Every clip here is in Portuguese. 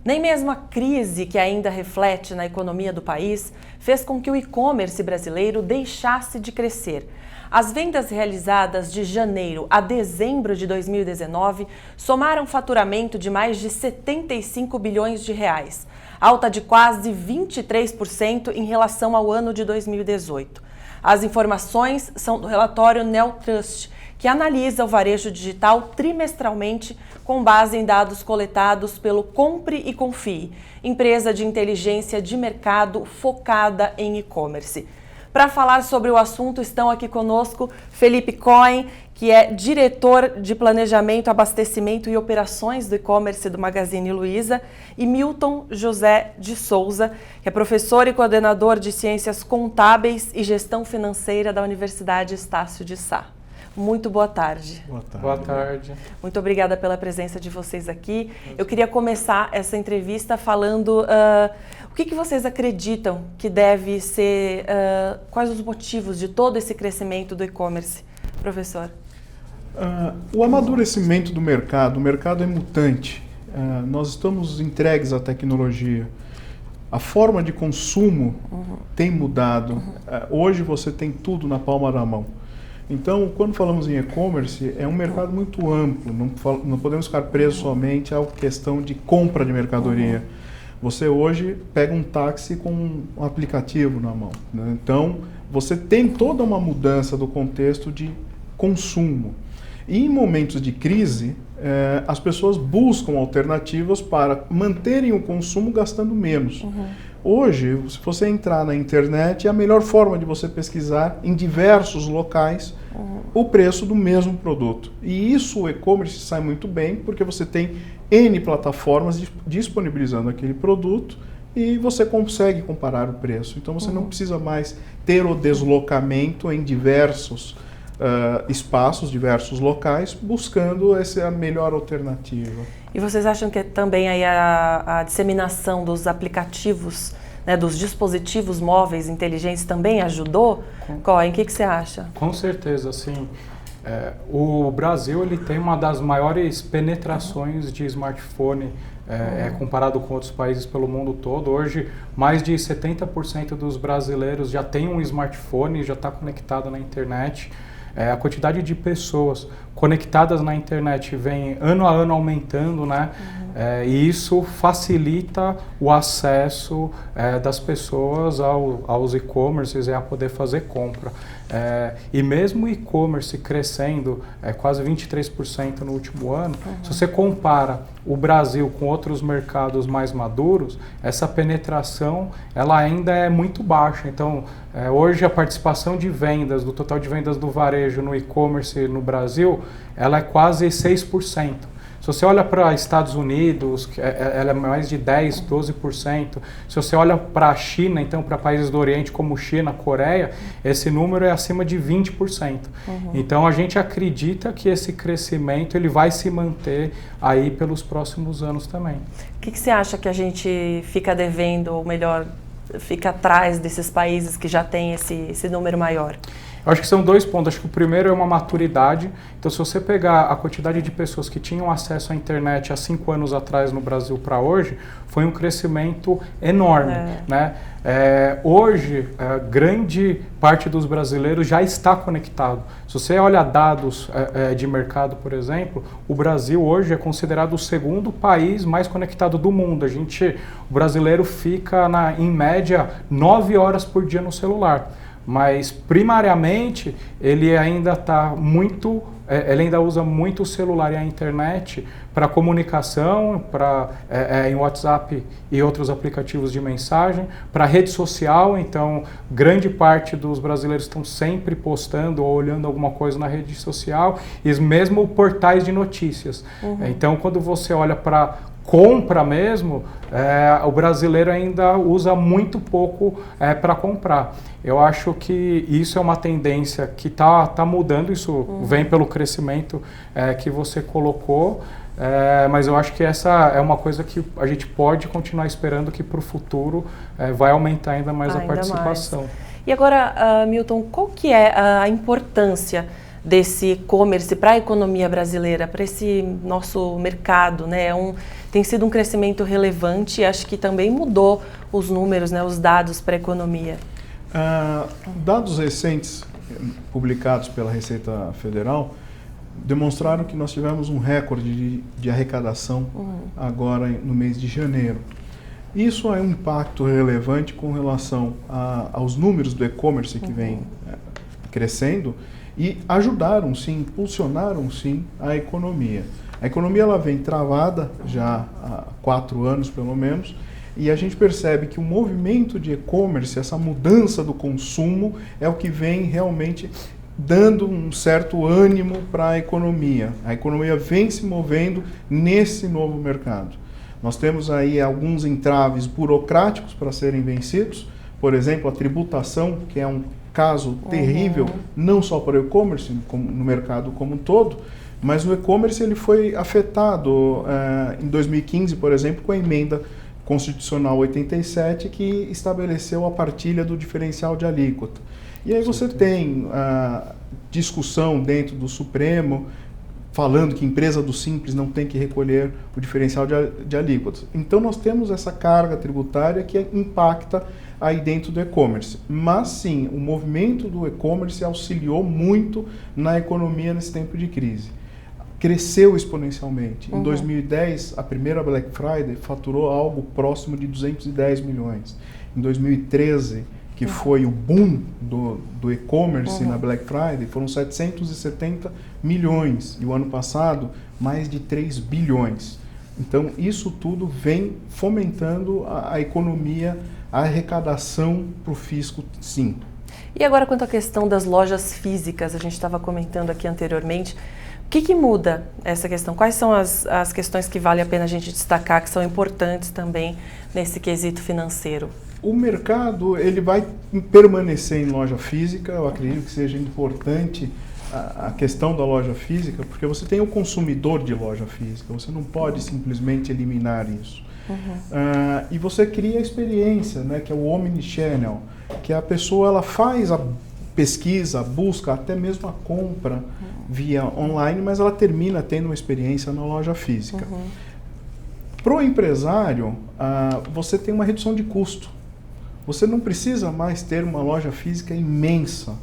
Nem mesmo a crise que ainda reflete na economia do país fez com que o e-commerce brasileiro deixasse de crescer. As vendas realizadas de janeiro a dezembro de 2019 somaram faturamento de mais de 75 bilhões de reais, alta de quase 23% em relação ao ano de 2018. As informações são do relatório Neotrust, que analisa o varejo digital trimestralmente com base em dados coletados pelo Compre e Confie, empresa de inteligência de mercado focada em e-commerce. Para falar sobre o assunto, estão aqui conosco Felipe Cohen, que é diretor de Planejamento, Abastecimento e Operações do e-commerce do Magazine Luiza, e Milton José de Souza, que é professor e coordenador de Ciências Contábeis e Gestão Financeira da Universidade Estácio de Sá. Muito boa tarde. Boa tarde. Boa tarde. Muito obrigada pela presença de vocês aqui. Eu queria começar essa entrevista falando o que vocês acreditam que deve ser, quais os motivos de todo esse crescimento do e-commerce, professor? O amadurecimento do mercado, o mercado é mutante. Nós estamos entregues à tecnologia. A forma de consumo tem mudado. Hoje você tem tudo na palma da mão. Então, quando falamos em e-commerce, é um mercado muito amplo, não podemos ficar presos somente à questão de compra de mercadoria. Você hoje pega um táxi com um aplicativo na mão, né? Então, você tem toda uma mudança do contexto de consumo. E em momentos de crise, as pessoas buscam alternativas para manterem o consumo gastando menos. Hoje, se você entrar na internet, é a melhor forma de você pesquisar em diversos locais o preço do mesmo produto. E isso o e-commerce sai muito bem, porque você tem N plataformas disponibilizando aquele produto e você consegue comparar o preço. Então você não precisa mais ter o deslocamento em diversos espaços, diversos locais, buscando essa melhor alternativa. E vocês acham que também aí a disseminação dos aplicativos, né, dos dispositivos móveis inteligentes também ajudou? Cohen, o que você acha? Com certeza, sim. O Brasil ele tem uma das maiores penetrações de smartphone comparado com outros países pelo mundo todo. Hoje, mais de 70% dos brasileiros já tem um smartphone e já está conectado na internet. A quantidade de pessoas conectadas na internet vem ano a ano aumentando, né? E isso facilita o acesso das pessoas aos e-commerces e a poder fazer compra. E mesmo o e-commerce crescendo quase 23% no último ano, se você compara o Brasil com outros mercados mais maduros, essa penetração ela ainda é muito baixa. Então, hoje a participação de vendas, do total de vendas do varejo no e-commerce no Brasil, ela é quase 6%. Se você olha para Estados Unidos, ela é mais de 10%, 12%. Se você olha para a China, então para países do Oriente como China, Coreia, esse número é acima de 20%. Então a gente acredita que esse crescimento ele vai se manter aí pelos próximos anos também. O que você acha que a gente fica devendo, ou melhor, fica atrás desses países que já têm esse número maior? Eu acho que são dois pontos. Acho que o primeiro é uma maturidade. Então, se você pegar a quantidade de pessoas que tinham acesso à internet há 5 anos atrás no Brasil para hoje, foi um crescimento enorme, né? Hoje, grande parte dos brasileiros já está conectado. Se você olha dados de mercado, por exemplo, o Brasil hoje é considerado o segundo país mais conectado do mundo. O brasileiro fica, em média, 9 horas por dia no celular. Mas primariamente ele ainda ele ainda usa muito o celular e a internet para comunicação, em WhatsApp e outros aplicativos de mensagem, para rede social. Então, grande parte dos brasileiros estão sempre postando ou olhando alguma coisa na rede social, e mesmo portais de notícias. Então, quando você olha para compra mesmo, o brasileiro ainda usa muito pouco para comprar. Eu acho que isso é uma tendência que tá mudando, isso vem pelo crescimento que você colocou, mas eu acho que essa é uma coisa que a gente pode continuar esperando que para o futuro vai aumentar ainda mais a participação. E agora, Milton, qual que é a importância desse e-commerce para a economia brasileira, para esse nosso mercado, né? Tem sido um crescimento relevante e acho que também mudou os números, né, os dados para a economia. Dados recentes publicados pela Receita Federal demonstraram que nós tivemos um recorde de arrecadação agora no mês de janeiro. Isso é um impacto relevante com relação aos números do e-commerce que vem crescendo e ajudaram sim, impulsionaram sim a economia. A economia ela vem travada já há 4 anos pelo menos, e a gente percebe que o movimento de e-commerce, essa mudança do consumo, é o que vem realmente dando um certo ânimo para a economia. A economia vem se movendo nesse novo mercado. Nós temos aí alguns entraves burocráticos para serem vencidos, por exemplo, a tributação, que é um caso terrível, não só para o e-commerce, no mercado como um todo, mas o e-commerce ele foi afetado em 2015, por exemplo, com a emenda constitucional 87, que estabeleceu a partilha do diferencial de alíquota. E aí você tem discussão dentro do Supremo, falando que empresa do Simples não tem que recolher o diferencial de alíquotas. Então nós temos essa carga tributária que impacta aí dentro do e-commerce. Mas sim, o movimento do e-commerce auxiliou muito na economia nesse tempo de crise. Cresceu exponencialmente. Em 2010, a primeira Black Friday faturou algo próximo de 210 milhões. Em 2013, que foi o boom do e-commerce na Black Friday, foram 770 milhões. E o ano passado, mais de 3 bilhões. Então, isso tudo vem fomentando a economia, a arrecadação para o fisco, sim. E agora, quanto à questão das lojas físicas, a gente estava comentando aqui anteriormente, o que muda essa questão? Quais são as questões que vale a pena a gente destacar, que são importantes também nesse quesito financeiro? O mercado ele vai permanecer em loja física. Eu acredito que seja importante a questão da loja física, porque você tem o consumidor de loja física, você não pode simplesmente eliminar isso. E você cria a experiência, né, que é o omnichannel, que a pessoa ela faz a pesquisa, a busca, até mesmo a compra via online, mas ela termina tendo uma experiência na loja física. Para o empresário, você tem uma redução de custo. Você não precisa mais ter uma loja física imensa,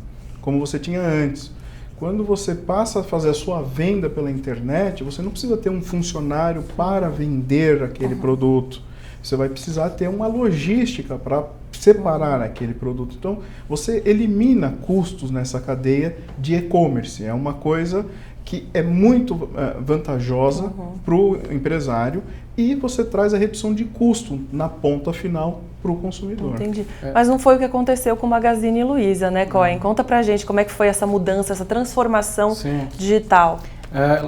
como você tinha antes. Quando você passa a fazer a sua venda pela internet, você não precisa ter um funcionário para vender aquele produto. Você vai precisar ter uma logística para separar aquele produto. Então, você elimina custos nessa cadeia de e-commerce. É uma coisa que é muito vantajosa para o empresário e você traz a redução de custo na ponta final para o consumidor. Entendi. Mas não foi o que aconteceu com o Magazine Luiza, né, Cohen? Conta pra gente como é que foi essa mudança, essa transformação digital.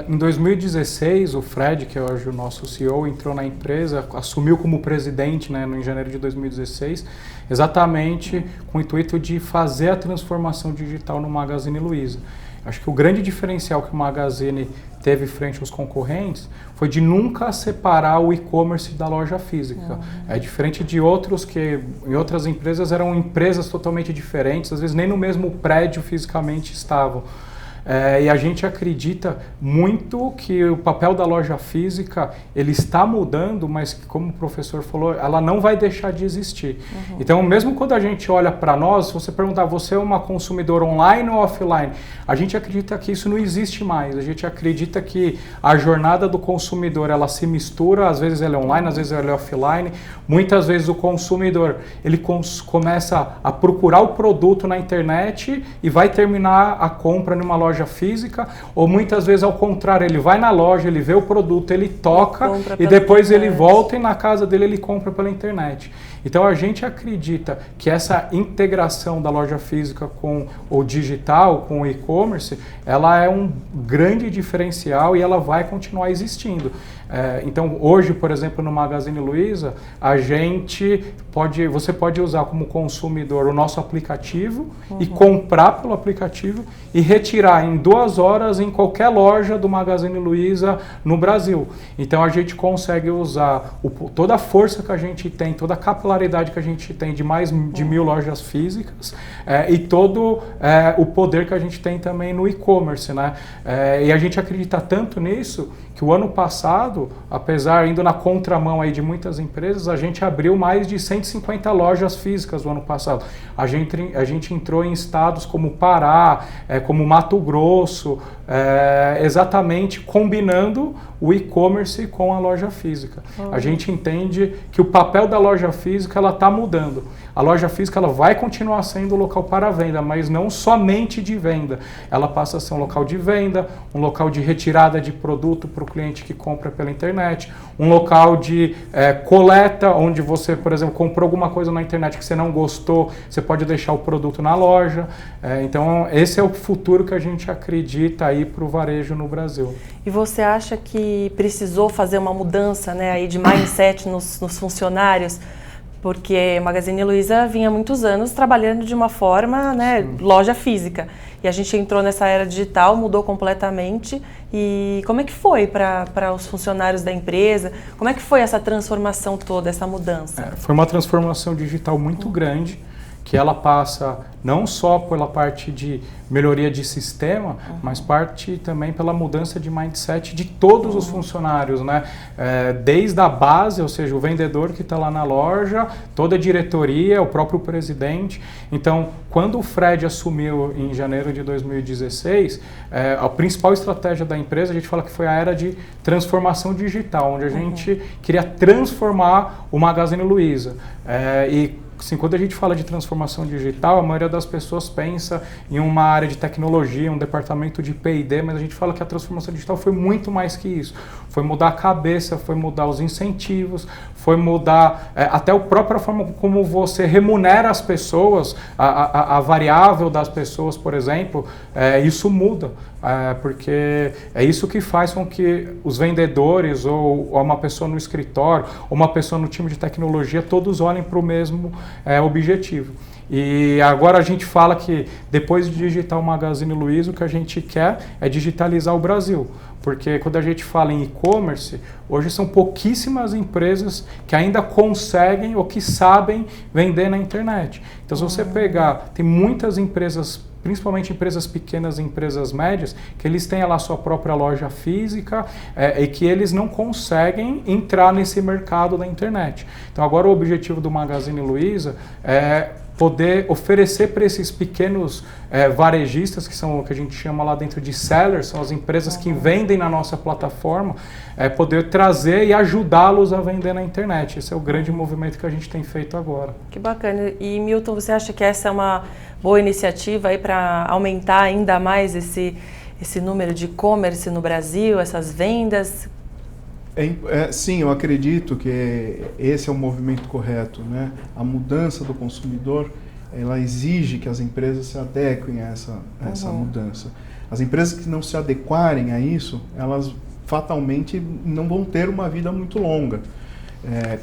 Em 2016, o Fred, que é hoje o nosso CEO, entrou na empresa, assumiu como presidente, né, em janeiro de 2016, exatamente com o intuito de fazer a transformação digital no Magazine Luiza. Acho que o grande diferencial que o Magazine teve frente aos concorrentes foi de nunca separar o e-commerce da loja física. É diferente de outros que, em outras empresas, eram empresas totalmente diferentes, às vezes nem no mesmo prédio fisicamente estavam. E a gente acredita muito que o papel da loja física ele está mudando, mas como o professor falou, ela não vai deixar de existir. Então, mesmo quando a gente olha para nós, se você perguntar, você é uma consumidora online ou offline? A gente acredita que isso não existe mais. A gente acredita que a jornada do consumidor ela se mistura, às vezes ela é online, às vezes ela é offline. Muitas vezes o consumidor ele começa a procurar o produto na internet e vai terminar a compra numa loja física, ou muitas vezes ao contrário, ele vai na loja, ele vê o produto, ele toca e depois ele volta e na casa dele ele compra pela internet. Então a gente acredita que essa integração da loja física com o digital, com o e-commerce, ela é um grande diferencial e ela vai continuar existindo. Então hoje, por exemplo, no Magazine Luiza, você pode usar como consumidor o nosso aplicativo e comprar pelo aplicativo e retirar em 2 horas em qualquer loja do Magazine Luiza no Brasil. Então a gente consegue usar toda a força que a gente tem, toda a capacidade popularidade que a gente tem de mais de 1000 lojas físicas e todo o poder que a gente tem também no e-commerce, né? E a gente acredita tanto nisso que o ano passado, apesar indo na contramão aí de muitas empresas, a gente abriu mais de 150 lojas físicas no ano passado. A gente entrou em estados como Pará, como Mato Grosso, exatamente combinando o e-commerce com a loja física. A gente entende que o papel da loja física ela está mudando. A loja física ela vai continuar sendo um local para venda, mas não somente de venda. Ela passa a ser um local de venda, um local de retirada de produto para o cliente que compra pela internet, um local de coleta, onde você, por exemplo, comprou alguma coisa na internet que você não gostou, você pode deixar o produto na loja. Então, esse é o futuro que a gente acredita aí para o varejo no Brasil. E você acha que precisou fazer uma mudança, né, aí de mindset nos funcionários? Porque a Magazine Luiza vinha há muitos anos trabalhando de uma forma, né, loja física. E a gente entrou nessa era digital, mudou completamente. E como é que foi para os funcionários da empresa? Como é que foi essa transformação toda, essa mudança? Foi uma transformação digital muito grande, que ela passa não só pela parte de melhoria de sistema, mas parte também pela mudança de mindset de todos os funcionários, né? Desde a base, ou seja, o vendedor que está lá na loja, toda a diretoria, o próprio presidente. Então, quando o Fred assumiu em janeiro de 2016, a principal estratégia da empresa, a gente fala que foi a era de transformação digital, onde a gente queria transformar o Magazine Luiza. Assim, quando a gente fala de transformação digital, a maioria das pessoas pensa em uma área de tecnologia, um departamento de P&D, mas a gente fala que a transformação digital foi muito mais que isso. Foi mudar a cabeça, foi mudar os incentivos, foi mudar até a própria forma como você remunera as pessoas, a variável das pessoas, por exemplo, isso muda. Porque é isso que faz com que os vendedores ou uma pessoa no escritório ou uma pessoa no time de tecnologia todos olhem para o mesmo objetivo. E agora a gente fala que depois de digitar o Magazine Luiza, o que a gente quer é digitalizar o Brasil. Porque quando a gente fala em e-commerce, hoje são pouquíssimas empresas que ainda conseguem ou que sabem vender na internet. Então se você pegar, tem muitas empresas, principalmente empresas pequenas e empresas médias, que eles têm lá sua própria loja física e que eles não conseguem entrar nesse mercado da internet. Então agora o objetivo do Magazine Luiza é poder oferecer para esses pequenos varejistas, que são o que a gente chama lá dentro de sellers, são as empresas que vendem na nossa plataforma, poder trazer e ajudá-los a vender na internet. Esse é o grande movimento que a gente tem feito agora. Que bacana. E Milton, você acha que essa é uma boa iniciativa aí para aumentar ainda mais esse número de e-commerce no Brasil, essas vendas? Sim, eu acredito que esse é o movimento correto, né? A mudança do consumidor, ela exige que as empresas se adequem a essa mudança. As empresas que não se adequarem a isso, elas fatalmente não vão ter uma vida muito longa.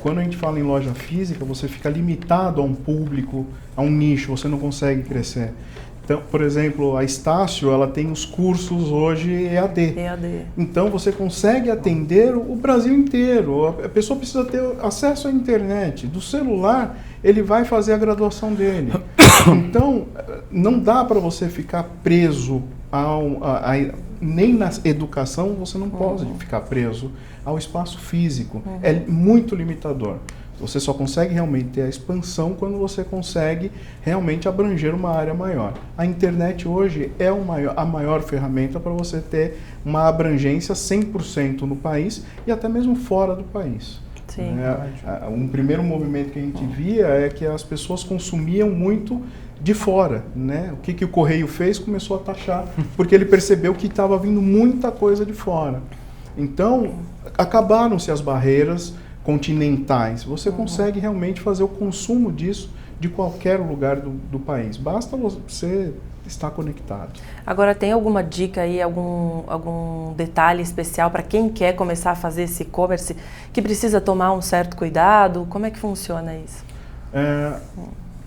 Quando a gente fala em loja física, você fica limitado a um público, a um nicho, você não consegue crescer. Então, por exemplo, a Estácio, ela tem os cursos hoje EAD. Então, você consegue atender o Brasil inteiro. A pessoa precisa ter acesso à internet. Do celular, ele vai fazer a graduação dele. Então, não dá para você ficar preso nem na educação, você não pode ficar preso ao espaço físico. É muito limitador. Você só consegue realmente ter a expansão quando você consegue realmente abranger uma área maior. A internet hoje é a maior ferramenta para você ter uma abrangência 100% no país e até mesmo fora do país. Sim. Um primeiro movimento que a gente via é que as pessoas consumiam muito de fora, né? O que o Correio fez? Começou a taxar, porque ele percebeu que estava vindo muita coisa de fora. Então, acabaram-se as barreiras continentais. Você consegue realmente fazer o consumo disso de qualquer lugar do país. Basta você estar conectado. Agora, tem alguma dica aí, algum detalhe especial para quem quer começar a fazer esse e-commerce, que precisa tomar um certo cuidado? Como é que funciona isso?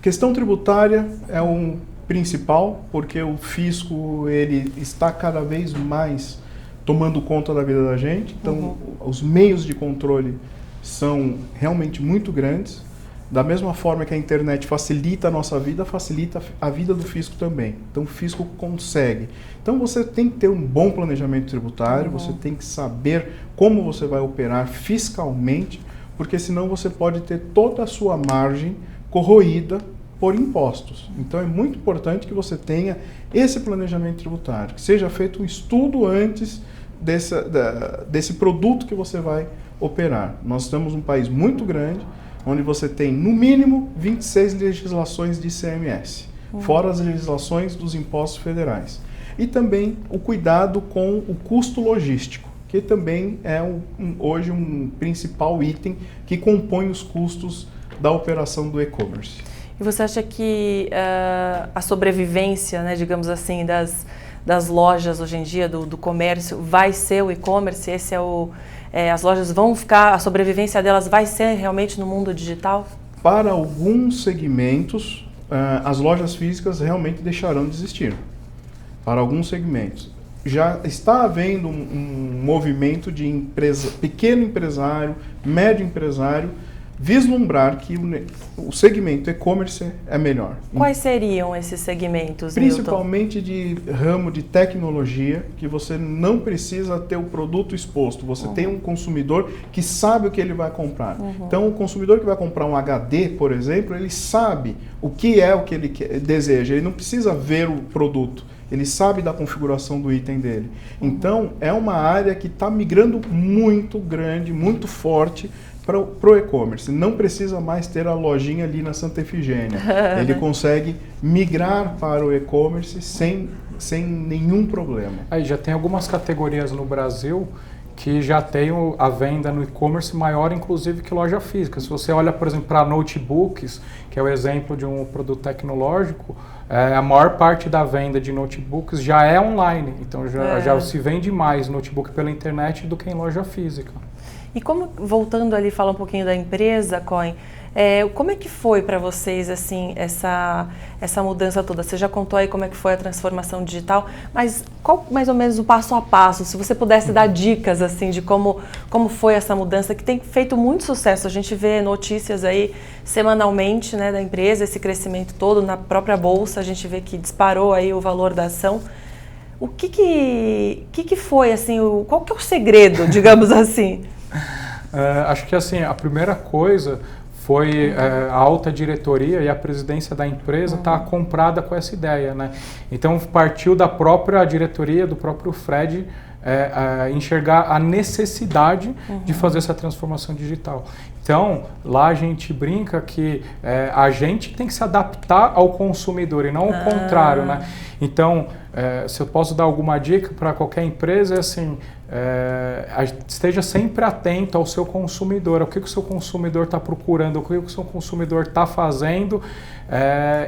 Questão tributária é um principal, porque o fisco ele está cada vez mais tomando conta da vida da gente. Então, os meios de controle são realmente muito grandes. Da mesma forma que a internet facilita a nossa vida, facilita a vida do fisco também. Então o fisco consegue. Então você tem que ter um bom planejamento tributário, você tem que saber como você vai operar fiscalmente, porque senão você pode ter toda a sua margem corroída por impostos. Então é muito importante que você tenha esse planejamento tributário, que seja feito um estudo antes desse produto que você vai operar. Nós estamos num país muito grande, onde você tem, no mínimo, 26 legislações de ICMS, fora as legislações dos impostos federais. E também o cuidado com o custo logístico, que também é hoje um principal item que compõe os custos da operação do e-commerce. E você acha que a sobrevivência, né, digamos assim, das lojas hoje em dia, do comércio, vai ser o e-commerce? Esse é as lojas vão ficar, a sobrevivência delas vai ser realmente no mundo digital? Para alguns segmentos, as lojas físicas realmente deixarão de existir. Para alguns segmentos. Já está havendo um movimento de pequeno empresário, médio empresário, vislumbrar que o segmento e-commerce é melhor. Quais seriam esses segmentos, Principalmente de ramo de tecnologia, que você não precisa ter o produto exposto. Você tem um consumidor que sabe o que ele vai comprar. Então, o consumidor que vai comprar um HD, por exemplo, ele sabe o que ele deseja. Ele não precisa ver o produto. Ele sabe da configuração do item dele. Então, é uma área que está migrando muito grande, muito forte para o e-commerce. Não precisa mais ter a lojinha ali na Santa Efigênia. Ele consegue migrar para o e-commerce sem nenhum problema. Aí já tem algumas categorias no Brasil que já tem a venda no e-commerce maior, inclusive, que loja física. Se você olha, por exemplo, para notebooks, que é o exemplo de um produto tecnológico, a maior parte da venda de notebooks já é online. Então já se vende mais notebook pela internet do que em loja física. E voltando ali, falar um pouquinho da empresa, Coin, como é que foi para vocês assim, essa mudança toda? Você já contou aí como é que foi a transformação digital, mas qual mais ou menos o passo a passo? Se você pudesse dar dicas assim, de como foi essa mudança, que tem feito muito sucesso. A gente vê notícias aí semanalmente, né, da empresa, esse crescimento todo na própria bolsa, a gente vê que disparou aí o valor da ação. O que foi, assim, qual que é o segredo, digamos assim? Acho que assim, a primeira coisa foi a alta diretoria e a presidência da empresa estar comprada com essa ideia, né? Então partiu da própria diretoria, do próprio Fred, enxergar a necessidade de fazer essa transformação digital. Então, lá a gente brinca que a gente tem que se adaptar ao consumidor e não ao contrário, né? Então, se eu posso dar alguma dica para qualquer empresa, é assim, esteja sempre atento ao seu consumidor, ao que o seu consumidor está procurando, o que o seu consumidor está fazendo,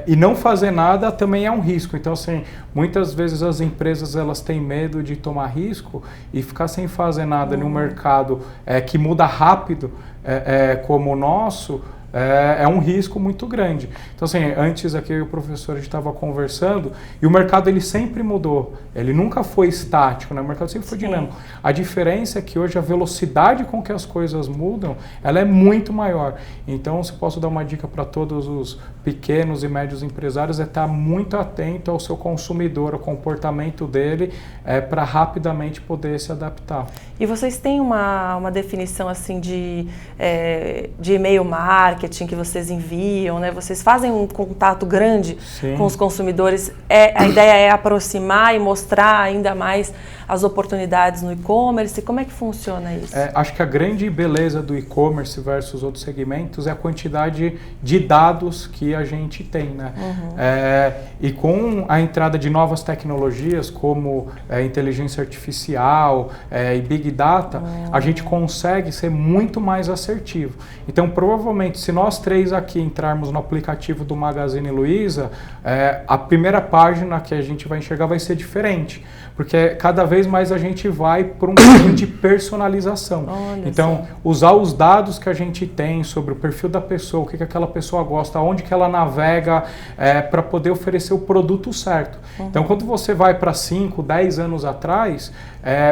e não fazer nada também é um risco. Então, assim, muitas vezes as empresas elas têm medo de tomar risco e ficar sem fazer nada num mercado que muda rápido, como o nosso, é um risco muito grande. Então, assim, antes aqui o professor estava conversando e o mercado ele sempre mudou, ele nunca foi estático, né? O mercado sempre foi dinâmico. A diferença é que hoje a velocidade com que as coisas mudam, ela é muito maior. Então, se posso dar uma dica para todos os pequenos e médios empresários, é estar muito atento ao seu consumidor, ao comportamento dele, para rapidamente poder se adaptar. E vocês têm uma definição assim de e-mail marketing que vocês enviam, né? Vocês fazem um contato grande com os consumidores. A ideia é aproximar e mostrar ainda mais as oportunidades no e-commerce. Como é que funciona isso? Acho que a grande beleza do e-commerce versus outros segmentos é a quantidade de dados que a gente tem, né? E com a entrada de novas tecnologias como inteligência artificial e Big Data, a gente consegue ser muito mais assertivo. Então, provavelmente, se nós três aqui entrarmos no aplicativo do Magazine Luiza, a primeira página que a gente vai enxergar vai ser diferente, porque cada vez mais a gente vai para um caminho de personalização. Então, usar os dados que a gente tem sobre o perfil da pessoa, o que aquela pessoa gosta, onde que ela navega, para poder oferecer o produto certo. Então, quando você vai para 5, 10 anos atrás,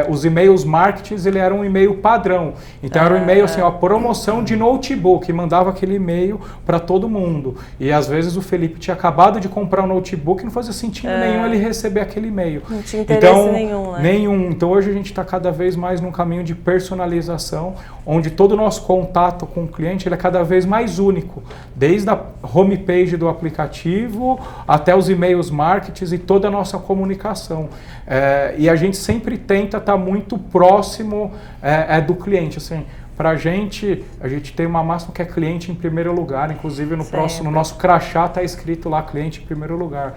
os e-mails marketing, ele era um e-mail padrão. Então era um e-mail assim, ó, promoção de notebook, mandava aquele e-mail para todo mundo. E às vezes o Felipe tinha acabado de comprar um notebook e não fazia sentido nenhum ele receber aquele e-mail. Não tinha interesse nenhum, né? Nenhum. Então hoje a gente está cada vez mais num caminho de personalização, onde todo o nosso contato com o cliente ele é cada vez mais único, desde a homepage do aplicativo até os e-mails marketing e toda a nossa comunicação. E a gente sempre tenta estar muito próximo do cliente. Assim, para a gente tem uma máxima que é cliente em primeiro lugar, inclusive no nosso crachá está escrito lá cliente em primeiro lugar.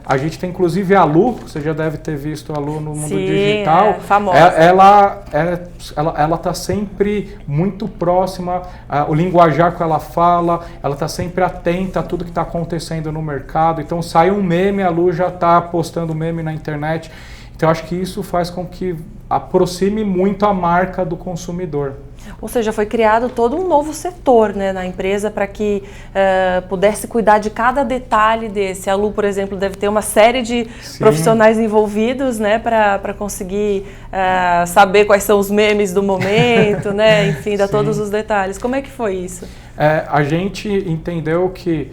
A gente tem inclusive a Lu, você já deve ter visto a Lu no mundo digital. Famosa. Ela está sempre muito próxima, o linguajar que ela fala, ela está sempre atenta a tudo que está acontecendo no mercado. Então sai um meme, a Lu já está postando meme na internet. Então acho que isso faz com que aproxime muito a marca do consumidor. Ou seja, foi criado todo um novo setor, né, na empresa para que pudesse cuidar de cada detalhe desse. A Lu, por exemplo, deve ter uma série de profissionais envolvidos, né, para conseguir saber quais são os memes do momento, né, enfim, dar todos os detalhes. Como é que foi isso? A gente entendeu que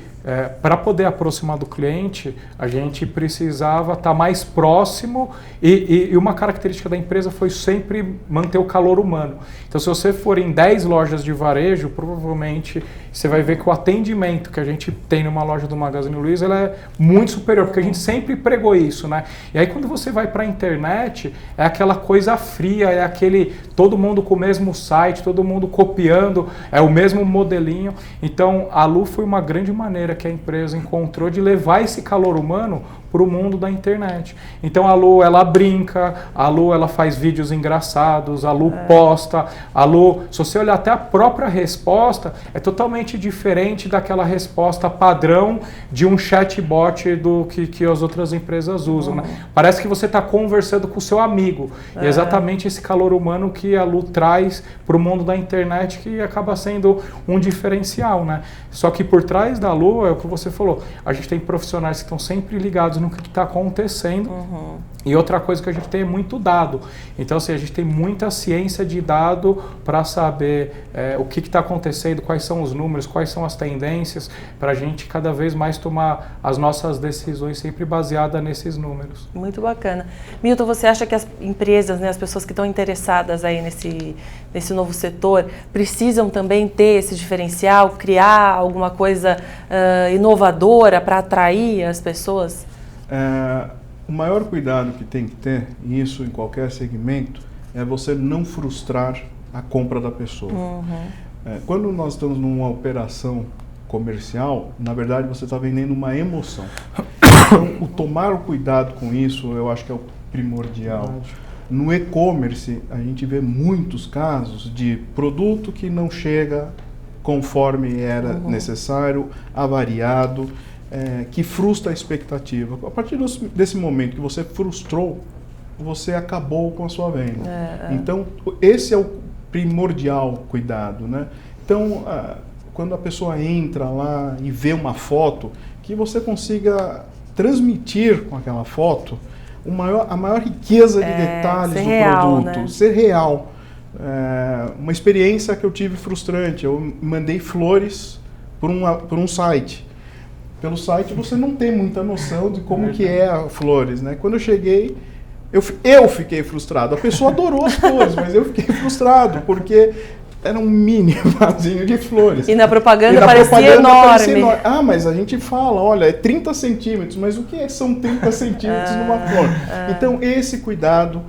para poder aproximar do cliente, a gente precisava estar mais próximo e uma característica da empresa foi sempre manter o calor humano. Então, se você for em 10 lojas de varejo, provavelmente você vai ver que o atendimento que a gente tem numa loja do Magazine Luiza ele é muito superior, porque a gente sempre pregou isso, né? E aí, quando você vai para a internet, é aquela coisa fria, é aquele todo mundo com o mesmo site, todo mundo copiando, é o mesmo modelinho. Então, a Lu foi uma grande maneira que a empresa encontrou de levar esse calor humano para o mundo da internet. Então a Lu, ela brinca, a Lu, ela faz vídeos engraçados, a Lu posta, a Lu, se você olhar até a própria resposta, é totalmente diferente daquela resposta padrão de um chatbot que as outras empresas usam. Né? Parece que você está conversando com o seu amigo. E é exatamente esse calor humano que a Lu traz para o mundo da internet, que acaba sendo um diferencial. Né? Só que por trás da Lu, é o que você falou, a gente tem profissionais que estão sempre ligados no que está acontecendo. E outra coisa que a gente tem é muito dado. Então, assim, a gente tem muita ciência de dado para saber o que está acontecendo, quais são os números, quais são as tendências, para a gente cada vez mais tomar as nossas decisões sempre baseadas nesses números. Muito bacana. Milton, você acha que as empresas, né, as pessoas que estão interessadas aí nesse novo setor, precisam também ter esse diferencial, criar alguma coisa inovadora para atrair as pessoas? O maior cuidado que tem que ter, e isso em qualquer segmento, é você não frustrar a compra da pessoa. Quando nós estamos numa operação comercial, na verdade você está vendendo uma emoção. Então, o tomar o cuidado com isso, eu acho que é o primordial. No e-commerce, a gente vê muitos casos de produto que não chega conforme era necessário, avariado, que frustra a expectativa. A partir desse momento que você frustrou, você acabou com a sua venda. Então, esse é o primordial cuidado, né? Então, quando a pessoa entra lá e vê uma foto, que você consiga transmitir com aquela foto a maior riqueza de detalhes do produto, né? Ser real. Uma experiência que eu tive frustrante, eu mandei flores por um site. Pelo site você não tem muita noção de como que é a flores, né? Quando eu cheguei, eu fiquei frustrado. A pessoa adorou as flores, mas eu fiquei frustrado, porque era um mini vasinho de flores. E na propaganda parecia enorme. Mas a gente fala, olha, é 30 centímetros, mas o que são 30 centímetros numa flor? Então, esse cuidado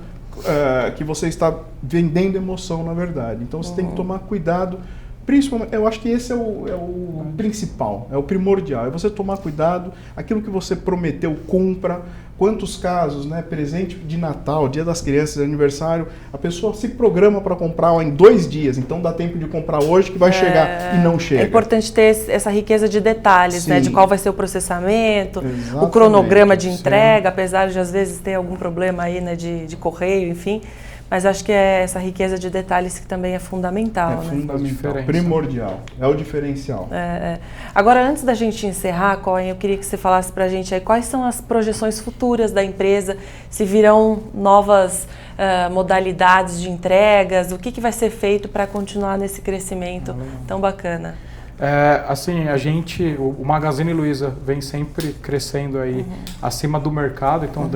que você está vendendo emoção, na verdade. Então, você tem que tomar cuidado. Principalmente, eu acho que esse é o principal, é o primordial, é você tomar cuidado, aquilo que você prometeu, cumpra. Quantos casos, né, presente de Natal, Dia das Crianças, aniversário, a pessoa se programa para comprar em 2 dias, então dá tempo de comprar hoje que vai chegar e não chega. É importante ter essa riqueza de detalhes, né, de qual vai ser o processamento, exatamente, o cronograma de entrega, apesar de às vezes ter algum problema aí, né, de correio, enfim. Mas acho que é essa riqueza de detalhes que também é fundamental, É né? fundamental, primordial, é o diferencial. Agora, antes da gente encerrar, Cohen, eu queria que você falasse para a gente aí quais são as projeções futuras da empresa, se virão novas modalidades de entregas, o que vai ser feito para continuar nesse crescimento tão bacana? Assim, o Magazine Luiza vem sempre crescendo aí acima do mercado, então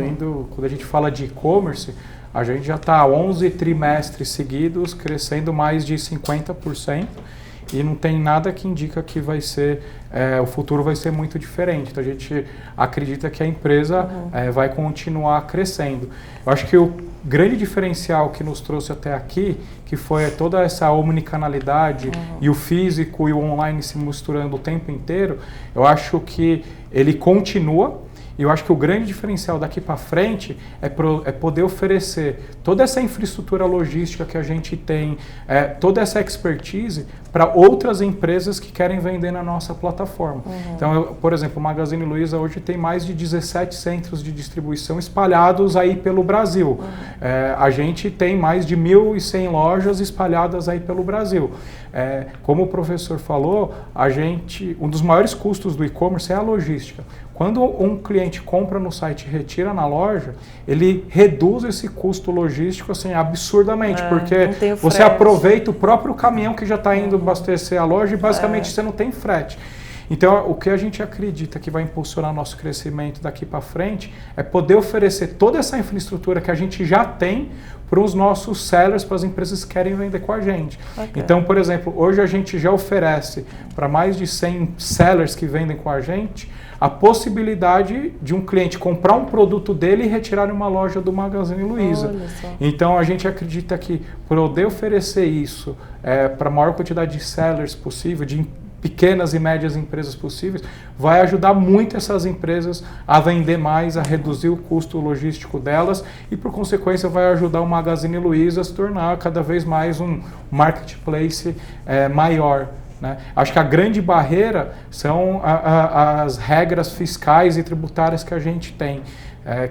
quando a gente fala de e-commerce, a gente já está 11 trimestres seguidos crescendo mais de 50% e não tem nada que indica que o futuro vai ser muito diferente. Então a gente acredita que a empresa vai continuar crescendo. Eu acho que o grande diferencial que nos trouxe até aqui, que foi toda essa omnicanalidade e o físico e o online se misturando o tempo inteiro, eu acho que ele continua. E eu acho que o grande diferencial daqui para frente é poder oferecer toda essa infraestrutura logística que a gente tem, toda essa expertise para outras empresas que querem vender na nossa plataforma. Então, por exemplo, o Magazine Luiza hoje tem mais de 17 centros de distribuição espalhados aí pelo Brasil. A gente tem mais de 1.100 lojas espalhadas aí pelo Brasil. Como o professor falou, um dos maiores custos do e-commerce é a logística. Quando um cliente compra no site e retira na loja, ele reduz esse custo logístico assim, absurdamente, porque você aproveita o próprio caminhão que já está indo abastecer a loja e basicamente você não tem frete. Então, o que a gente acredita que vai impulsionar nosso crescimento daqui para frente é poder oferecer toda essa infraestrutura que a gente já tem para os nossos sellers, para as empresas que querem vender com a gente. Então, por exemplo, hoje a gente já oferece para mais de 100 sellers que vendem com a gente a possibilidade de um cliente comprar um produto dele e retirar em uma loja do Magazine Luiza. Então, a gente acredita que poder oferecer isso para a maior quantidade de sellers possível, de pequenas e médias empresas possíveis, vai ajudar muito essas empresas a vender mais, a reduzir o custo logístico delas e, por consequência, vai ajudar o Magazine Luiza a se tornar cada vez mais um marketplace maior. Né? Acho que a grande barreira são as regras fiscais e tributárias que a gente tem.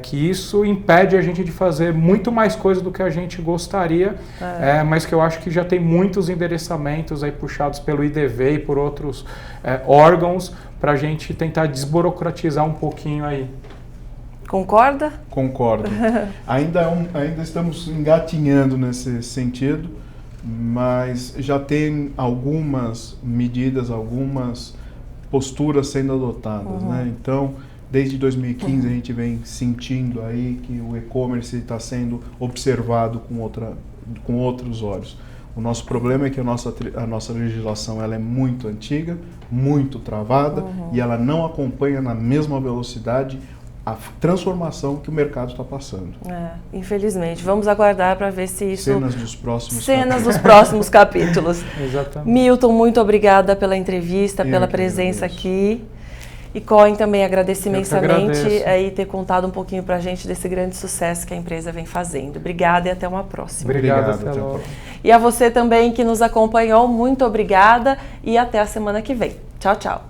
Que isso impede a gente de fazer muito mais coisa do que a gente gostaria, mas que eu acho que já tem muitos endereçamentos aí puxados pelo IDV e por outros órgãos para a gente tentar desburocratizar um pouquinho aí. Concorda? Concordo. Ainda estamos engatinhando nesse sentido, mas já tem algumas medidas, algumas posturas sendo adotadas, né? Então, desde 2015 a gente vem sentindo aí que o e-commerce está sendo observado com outros olhos. O nosso problema é que a nossa legislação ela é muito antiga, muito travada e ela não acompanha na mesma velocidade a transformação que o mercado está passando. Infelizmente. Vamos aguardar para ver se isso... Cenas dos próximos capítulos. Exatamente. Milton, muito obrigada pela entrevista, pela presença aqui. E Cohen também agradece imensamente aí ter contado um pouquinho para a gente desse grande sucesso que a empresa vem fazendo. Obrigada e até uma próxima. Obrigado, até logo. E a você também que nos acompanhou, muito obrigada e até a semana que vem. Tchau, tchau.